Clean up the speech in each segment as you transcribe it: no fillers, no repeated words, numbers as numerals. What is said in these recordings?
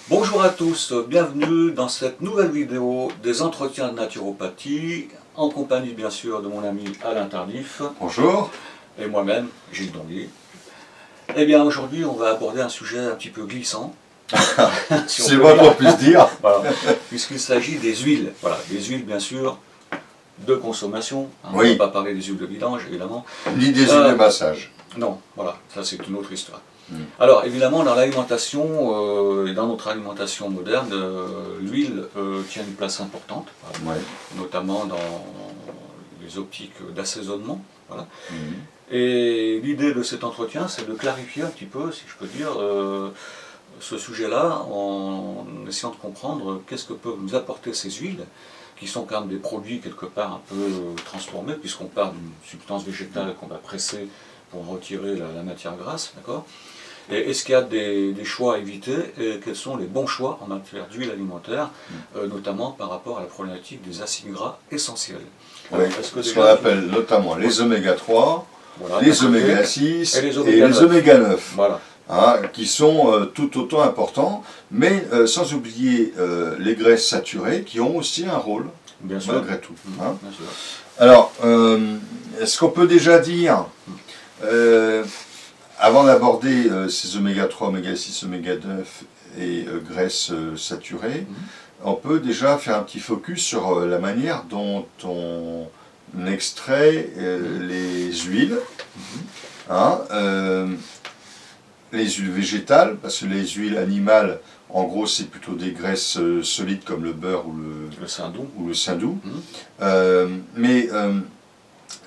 Bonjour à tous, bienvenue dans cette nouvelle vidéo des entretiens de naturopathie, en compagnie bien sûr de mon ami Alain Tardif. Bonjour. Et moi-même, Gilles Dondier. Eh bien aujourd'hui on va aborder un sujet un petit peu glissant. Si c'est moi qu'on puisse dire. Voilà, puisqu'il s'agit des huiles. Voilà, des huiles bien sûr de consommation. On ne va pas parler des huiles de vidange évidemment. Ni des huiles de massage. Non, voilà, ça c'est une autre histoire. Alors évidemment dans l'alimentation et dans notre alimentation moderne, l'huile tient une place importante, notamment dans les optiques d'assaisonnement. Voilà. Et l'idée de cet entretien, c'est de clarifier un petit peu, si je peux dire, ce sujet-là, en essayant de comprendre qu'est-ce que peuvent nous apporter ces huiles, qui sont quand même des produits quelque part un peu transformés, puisqu'on parle d'une substance végétale qu'on va presser pour retirer la matière grasse, d'accord ? Et est-ce qu'il y a des choix à éviter et quels sont les bons choix en matière d'huile alimentaire, notamment par rapport à la problématique des acides gras essentiels. Oui, ce qu'on appelle notamment les oméga 3, voilà, les oméga 6 et les oméga 9, voilà. Hein, qui sont tout autant importants, mais sans oublier les graisses saturées qui ont aussi un rôle, bien sûr, malgré tout. Hein. Bien sûr. Alors, ce qu'on peut déjà dire, avant d'aborder ces oméga 3, oméga 6, oméga 9 et graisses saturées, on peut déjà faire un petit focus sur la manière dont on extrait les huiles, hein, les huiles végétales, parce que les huiles animales, en gros, c'est plutôt des graisses solides comme le beurre ou le saindoux. Mais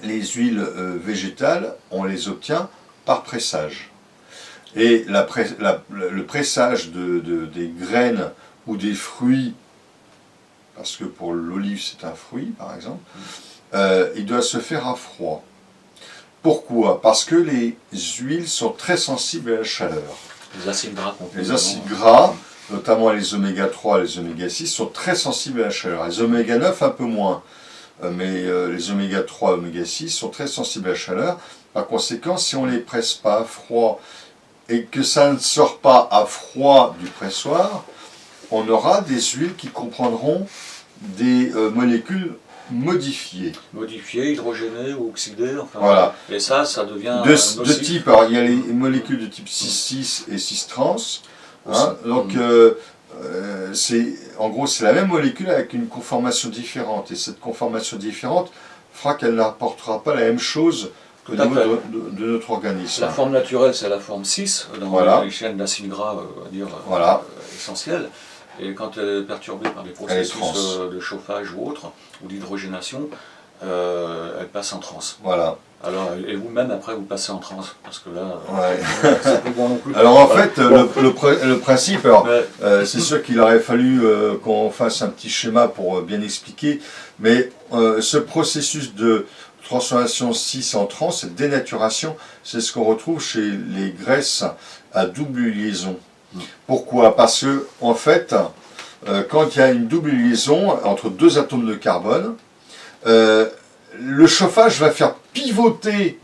les huiles végétales, on les obtient par pressage. Et le pressage des graines ou des fruits, parce que pour l'olive c'est un fruit par exemple, il doit se faire à froid. Pourquoi? Parce que les huiles sont très sensibles à la chaleur. Les acides gras, notamment les oméga 3 et les oméga 6, sont très sensibles à la chaleur. Les oméga 9 un peu moins, mais les oméga 3 et oméga 6 sont très sensibles à la chaleur. Par conséquent, si on ne les presse pas à froid et que ça ne sort pas à froid du pressoir, on aura des huiles qui comprendront des molécules modifiées. Modifiées, hydrogénées ou oxydées, enfin. Voilà. Et ça devient de type, alors il y a les molécules de type 6,6 et 6-trans. Hein, donc, en gros, c'est la même molécule avec une conformation différente. Et cette conformation différente fera qu'elle n'apportera pas la même chose au niveau de notre organisme. La forme naturelle, c'est la forme 6, dans les chaînes d'acides gras, on va dire, essentielles. Et quand elle est perturbée par des processus de chauffage ou autre, ou d'hydrogénation, elle passe en trans. Voilà. Alors, et vous-même, après, vous passez en trans, parce que là, c'est plus bon non plus. Alors en fait, le principe, c'est sûr qu'il aurait fallu qu'on fasse un petit schéma pour bien expliquer, mais ce processus de transformation 6 en trans, cette dénaturation, c'est ce qu'on retrouve chez les graisses à double liaison. Pourquoi? Parce que, en fait, quand il y a une double liaison entre deux atomes de carbone, le chauffage va faire pivoter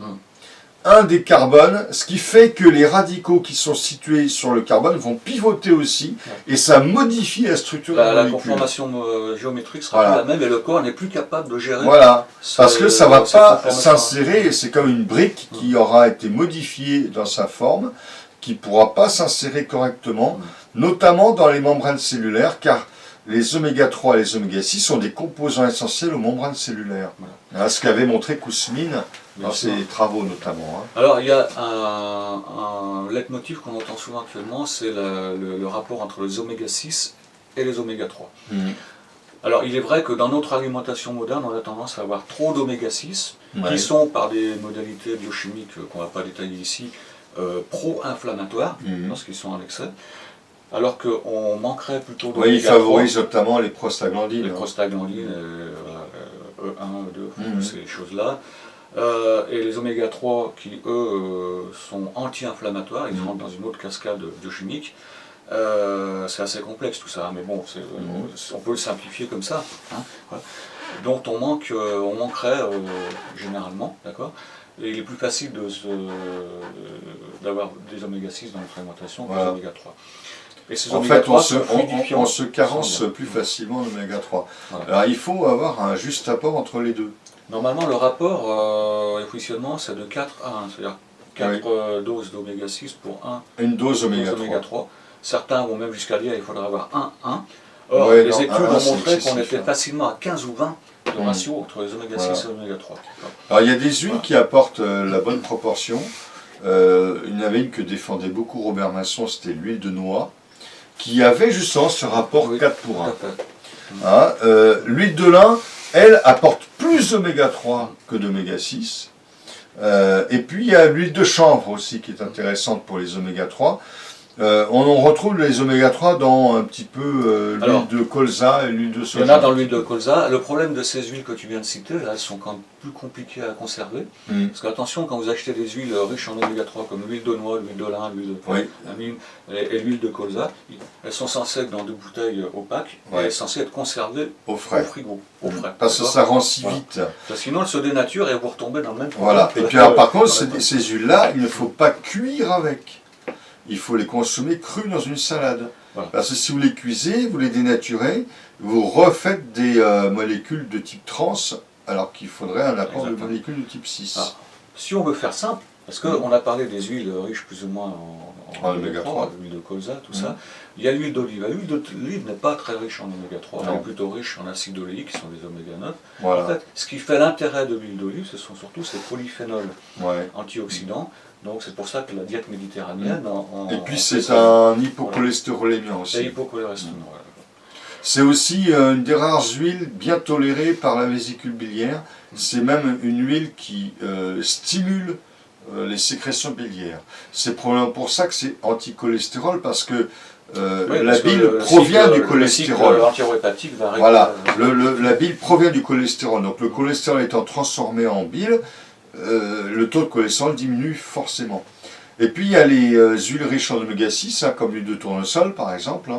un des carbones, ce qui fait que les radicaux qui sont situés sur le carbone vont pivoter aussi, et ça modifie la structure de la molécule. La conformation géométrique sera plus la même, et le corps n'est plus capable de gérer. Voilà, parce que ça ne va pas s'insérer, c'est comme une brique qui aura été modifiée dans sa forme, qui ne pourra pas s'insérer correctement, notamment dans les membranes cellulaires, car les oméga 3 et les oméga 6 sont des composants essentiels aux membranes cellulaires. Voilà, ce qu'avait montré Kousmine dans ses travaux notamment. Alors il y a un leitmotiv qu'on entend souvent actuellement, c'est le rapport entre les oméga 6 et les oméga 3. Alors il est vrai que dans notre alimentation moderne, on a tendance à avoir trop d'oméga 6, qui sont par des modalités biochimiques qu'on ne va pas détailler ici, pro-inflammatoires, parce qu'ils sont en excès, alors qu'on manquerait plutôt d'oméga 3. Oui, ils favorisent notamment les prostaglandines. Les prostaglandines, E1, E2, ces choses-là. Et les oméga 3 qui, eux, sont anti-inflammatoires, ils rentrent dans une autre cascade biochimique. C'est assez complexe tout ça, mais bon, on peut le simplifier comme ça. Hein, dont on manquerait généralement, d'accord. Et il est plus facile d'avoir des oméga 6 dans notre alimentation que des oméga 3. Et ces en oméga fait, 3 on se carence plus facilement en oméga 3. Voilà. Alors il faut avoir un juste rapport entre les deux. Normalement, le rapport efficientement, c'est de 4 à 1, c'est-à-dire 4 doses d'oméga 6 pour une dose oméga 3. Certains vont même jusqu'à dire qu'il faudra avoir 1. Or, les études ont montré qu'on était facilement à 15 ou 20 de ratio entre les oméga 6 et les oméga 3. Alors il y a des huiles qui apportent la bonne proportion. Il y en avait une que défendait beaucoup Robert Masson, c'était l'huile de noix, qui avait justement ce rapport 4 pour 1. L'huile de lin, elle, apporte plus d'oméga 3 que d'oméga 6. Et puis il y a l'huile de chanvre aussi qui est intéressante pour les oméga 3. On retrouve les oméga 3 dans un petit peu l'huile de colza et l'huile de soja. Il y en a dans l'huile de colza. Le problème de ces huiles que tu viens de citer, là, elles sont quand même plus compliquées à conserver. Parce qu'attention, quand vous achetez des huiles riches en oméga 3, comme l'huile de noix, l'huile de lin, l'huile de amine et l'huile de colza, elles sont censées être dans des bouteilles opaques et elles sont censées être conservées au frigo, au frais. Parce que ça rend si vite. Parce que sinon, elles se dénaturent et vous retombez dans le même problème. Voilà. Et puis alors, par contre, ces huiles-là, il ne faut pas cuire avec. Il faut les consommer crus dans une salade. Voilà. Parce que si vous les cuisez, vous les dénaturez, vous refaites des molécules de type trans, alors qu'il faudrait un apport de molécules de type 6. Ah. Si on veut faire simple, parce qu'on a parlé des huiles riches plus ou moins en oméga 3, l'huile de colza, tout ça, il y a l'huile d'olive. L'huile d'olive n'est pas très riche en oméga 3, elle est plutôt riche en acides oléiques, qui sont des oméga 9. Voilà. En fait, ce qui fait l'intérêt de l'huile d'olive, ce sont surtout ces polyphénols antioxydants. Donc c'est pour ça que la diète méditerranéenne... Et puis c'est un hypocholestérolémien aussi. C'est hypocholestérolémien. C'est aussi une des rares huiles bien tolérées par la vésicule biliaire. C'est même une huile qui stimule les sécrétions biliaires. C'est probablement pour ça que c'est anticholestérol, parce que la bile provient du cholestérol. L'antihépatique va voilà, la bile provient du cholestérol. Donc le cholestérol étant transformé en bile, le taux de cholestérol diminue forcément. Et puis il y a les huiles riches en oméga 6, comme l'huile de tournesol par exemple,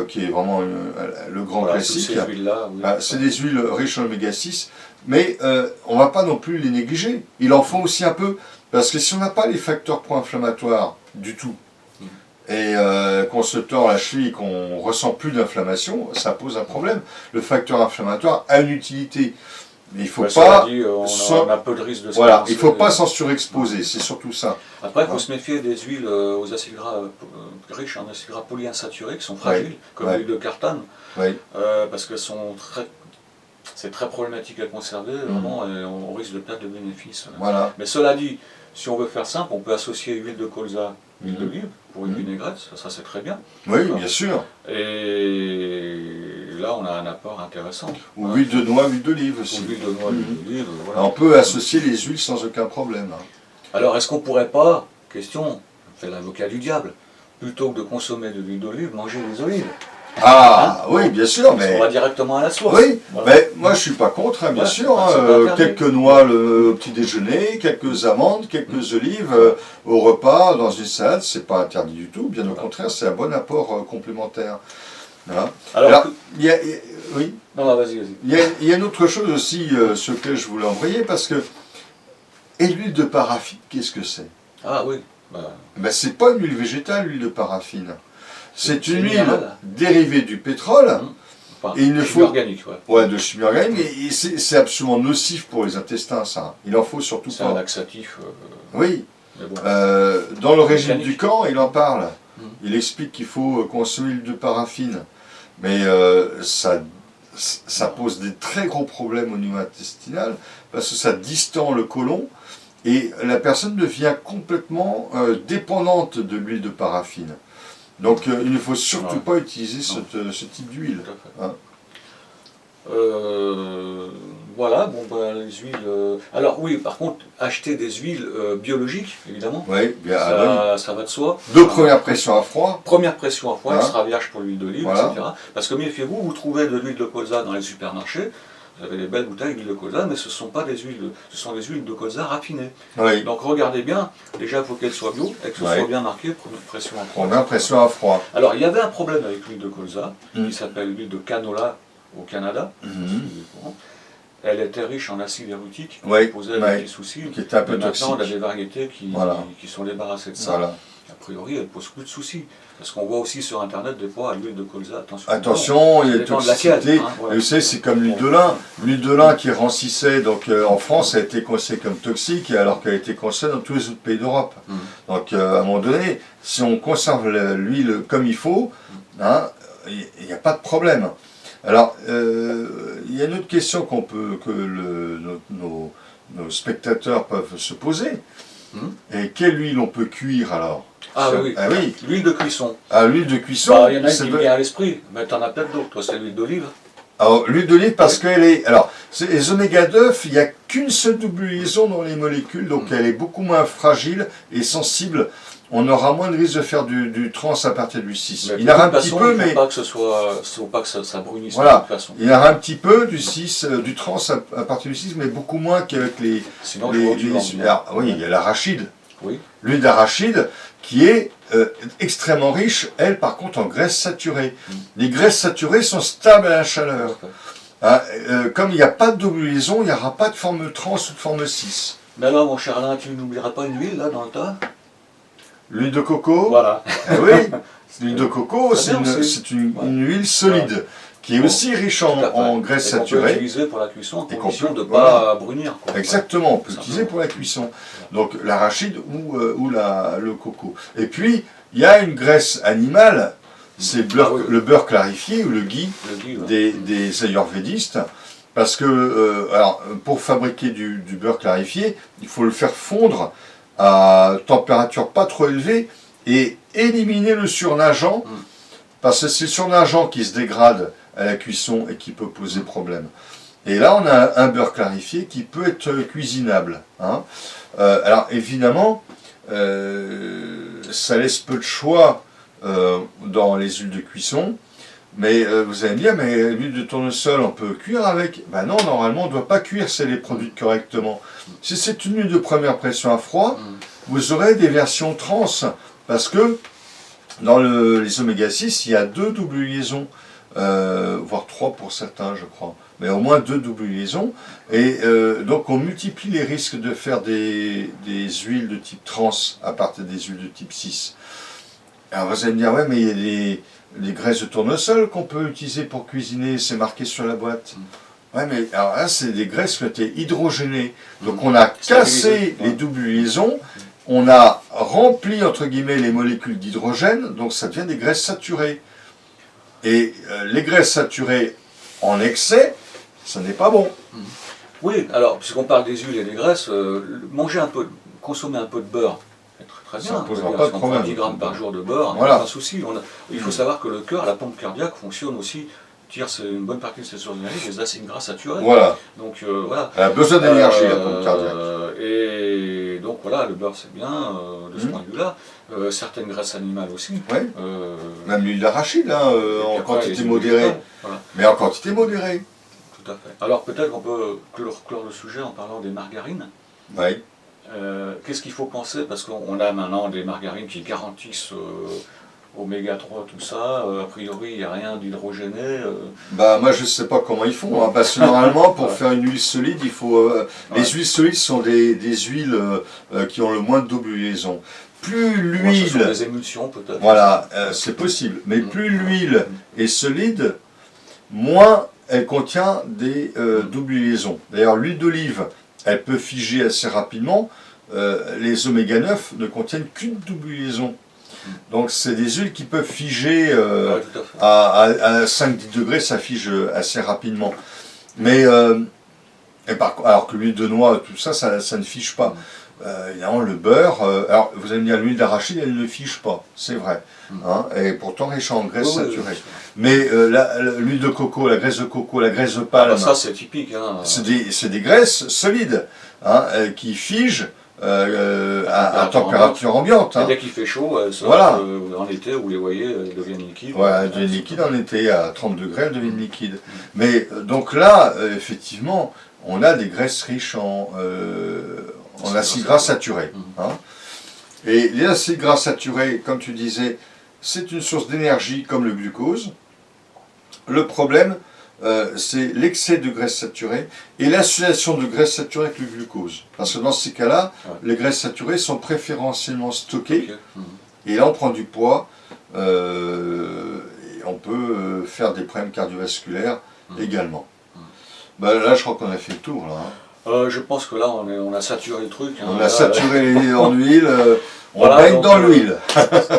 qui est vraiment le grand classique. C'est des huiles riches en oméga 6, mais on ne va pas non plus les négliger. Il en faut aussi un peu, parce que si on n'a pas les facteurs pro-inflammatoires du tout, et qu'on se tord la cheville et qu'on ne ressent plus d'inflammation, ça pose un problème. Le facteur inflammatoire a une utilité. Mais il faut pas. On a peu de risque de voilà, il ne faut pas s'en surexposer, c'est surtout ça. Après, il faut se méfier des huiles aux acides gras riches en acides gras polyinsaturés qui sont fragiles, comme l'huile de cartane, parce que c'est très problématique à conserver, vraiment, et on risque de perdre de bénéfices. Voilà. Mais cela dit, si on veut faire simple, on peut associer huile de colza, huile d'olive pour une vinaigrette, ça c'est très bien. Oui, bien sûr. Et là, on a un apport intéressant. Ou huile de noix, huile d'olive aussi. Huile de noix, huile d'olive, voilà. On peut associer les huiles sans aucun problème. Alors, est-ce qu'on pourrait pas, question, on fait l'avocat du diable, plutôt que de consommer de l'huile d'olive, manger des olives? Ah, oui, bien sûr, mais... On va directement à la source. Oui, voilà. Mais moi je suis pas contre, bien sûr. Quelques noix au petit déjeuner, quelques amandes, quelques olives au repas, dans une salade, c'est pas interdit du tout. Bien au contraire, c'est un bon apport complémentaire. Voilà. Alors, oui. Non, vas-y. Il y a une autre chose aussi sur laquelle je voulais envoyer, parce que... Et l'huile de paraffine, qu'est-ce que c'est? Ah oui. Ben, c'est pas une huile végétale, l'huile de paraffine. C'est une huile dérivée du pétrole. Et il ne faut organique, de chimie organique, et c'est absolument nocif pour les intestins, ça. Il en faut surtout pas. C'est un laxatif. Oui. Bon. Dans le régime du camp, il en parle. Il explique qu'il faut consommer l'huile de paraffine. Mais ça pose des très gros problèmes au niveau intestinal, parce que ça distend le côlon, et la personne devient complètement dépendante de l'huile de paraffine. Donc il ne faut surtout pas utiliser ce type d'huile. Voilà, bon, les huiles... Alors oui, par contre, acheter des huiles biologiques, évidemment, ça va de soi. De première pression à froid. Première pression à froid, extra vierge pour l'huile d'olive, etc. Parce que méfiez-vous, vous trouvez de l'huile de colza dans les supermarchés, vous avez des belles bouteilles d'huile de colza, mais ce ne sont pas des huiles, ce sont des huiles de colza raffinées. Donc regardez bien, déjà il faut qu'elles soient bio et que ce soit bien marqué première pression à froid. Première pression à froid. Alors il y avait un problème avec l'huile de colza, qui s'appelle l'huile de canola au Canada. Elle était riche en acide érutique, qui posait des petits soucis. Qui était un peu toxique. Maintenant on a des variétés qui sont débarrassées de ça. A priori, elle ne pose plus de soucis. Parce qu'on voit aussi sur Internet, des fois, l'huile de colza, attention, il y a toxicité. Voilà. Vous savez, c'est comme l'huile de lin. L'huile de lin qui rancissait, donc en France, a été considérée comme toxique, alors qu'elle a été considérée dans tous les autres pays d'Europe. Donc, à un moment donné, si on conserve l'huile comme il faut, hein, il n'y a pas de problème. Alors, il y a une autre question nos spectateurs peuvent se poser. Et quelle huile on peut cuire alors? Ah oui, l'huile de cuisson. Ah, l'huile de cuisson. Il y en a une qui me vient à l'esprit, mais tu en as peut-être d'autres. Toi, c'est l'huile d'olive. Alors, l'huile d'olive, parce qu'elle est... Alors, les oméga 9, il n'y a qu'une seule double liaison dans les molécules, donc elle est beaucoup moins fragile et sensible. On aura moins de risque de faire du trans à partir du 6. Il y en aura un petit peu, mais... Il ne faut pas que ça brunisse voilà. de toute façon. Il y en aura un petit peu du 6, du trans à partir du 6, mais beaucoup moins qu'avec les... Sinon, oui, il y a l'arachide. Oui. L'huile d'arachide qui est extrêmement riche, elle par contre en graisses saturées. Les graisses saturées sont stables à la chaleur. Hein, comme il n'y a pas de double liaison, il n'y aura pas de forme trans ou de forme 6. Mais alors mon cher Alain, tu n'oublieras pas une huile là dans le tas? L'huile de coco. Voilà. Oui, l'huile de coco, c'est une huile solide. Qui est aussi riche en graisses saturées. On peut l'utiliser pour la cuisson, en condition de ne pas brunir. Quoi. Exactement, on peut l'utiliser pour la cuisson. Donc l'arachide ou le coco. Et puis, il y a une graisse animale, c'est le beurre clarifié ou le ghee des ayurvédistes. Parce que, alors, pour fabriquer du beurre clarifié, il faut le faire fondre à température pas trop élevée et éliminer le surnageant. Parce que c'est le surnageant qui se dégrade à la cuisson et qui peut poser problème. Et là, on a un beurre clarifié qui peut être cuisinable. Hein. Alors, évidemment, ça laisse peu de choix dans les huiles de cuisson. Mais vous allez me dire, mais l'huile de tournesol, on peut cuire avec? Ben non, normalement, on ne doit pas cuire si elle est produite correctement. Si c'est une huile de première pression à froid, vous aurez des versions trans. Parce que dans les oméga 6, il y a 2 doubles liaisons, voire 3 pour certains, je crois, mais au moins 2 doubles liaisons. Et donc on multiplie les risques de faire des huiles de type trans à partir des huiles de type 6. Alors vous allez me dire, ouais, mais il y a les graisses de tournesol qu'on peut utiliser pour cuisiner, c'est marqué sur la boîte. Ouais, mais alors là, c'est des graisses qui ont été hydrogénées. Donc on a cassé les doubles liaisons. On a rempli, entre guillemets, les molécules d'hydrogène, donc ça devient des graisses saturées. Et les graisses saturées en excès, ça n'est pas bon. Oui, alors, puisqu'on parle des huiles et des graisses, consommer un peu de beurre, c'est très bien. Ça ne posera pas de problème. 10 grammes par jour de beurre, voilà. Pas de souci. Il faut savoir que le cœur, la pompe cardiaque, fonctionne aussi. C'est une bonne partie de ses sources d'énergie, les acides gras saturés. Voilà. Donc, voilà. Elle a besoin d'énergie, la pompe cardiaque. Et donc voilà, le beurre c'est bien de ce point de vue-là. Certaines graisses animales aussi. Oui. Même l'huile d'arachide, hein, en quantité modérée. Voilà. Mais en quantité modérée. Tout à fait. Alors peut-être qu'on peut clore le sujet en parlant des margarines. Oui. Qu'est-ce qu'il faut penser? Parce qu'on a maintenant des margarines qui garantissent oméga 3, tout ça, a priori il n'y a rien d'hydrogéné. Bah moi je ne sais pas comment ils font, hein, parce que normalement pour faire une huile solide, il faut... les huiles solides sont des huiles qui ont le moins de double liaison. Plus l'huile... Ce sont des émulsions peut-être. Voilà, c'est possible. Mais plus l'huile est solide, moins elle contient des doubles liaisons. D'ailleurs l'huile d'olive, elle peut figer assez rapidement. Les oméga 9 ne contiennent qu'une double liaison. Donc c'est des huiles qui peuvent figer à 5-10 degrés, ça fige assez rapidement. Mais alors que l'huile de noix, tout ça, ça ne fige pas. Évidemment, le beurre, alors vous allez me dire l'huile d'arachide, elle ne fige pas, c'est vrai. Hein, et pourtant riche en graisses saturées. Mais l'huile de coco, la graisse de coco, la graisse de palme, ça c'est typique. Hein, c'est des graisses solides hein, qui figent. À température ambiante. Hein. Dès qu'il fait chaud, en été, vous les voyez, elles deviennent liquides. Voilà, elles deviennent liquides en été, à 30 degrés, elles deviennent liquides. Mais donc là, effectivement, on a des graisses riches en acides gras saturés. Hein. Et les acides gras saturés, comme tu disais, c'est une source d'énergie comme le glucose. Le problème, c'est l'excès de graisse saturée et l'association de graisse saturée avec le glucose. Parce que dans ces cas-là, les graisses saturées sont préférentiellement stockées Et là, on prend du poids, et on peut faire des problèmes cardiovasculaires également. Ben, là, je crois qu'on a fait le tour. Là, hein. Je pense que là, on a saturé le truc. Hein. On a saturé en huile, on baigne dans l'huile.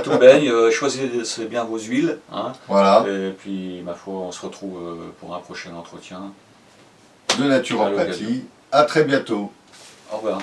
Tout baigne, choisissez bien vos huiles. Hein. Voilà. Et puis, ma foi, on se retrouve pour un prochain entretien. De naturopathie. À très bientôt. Au revoir.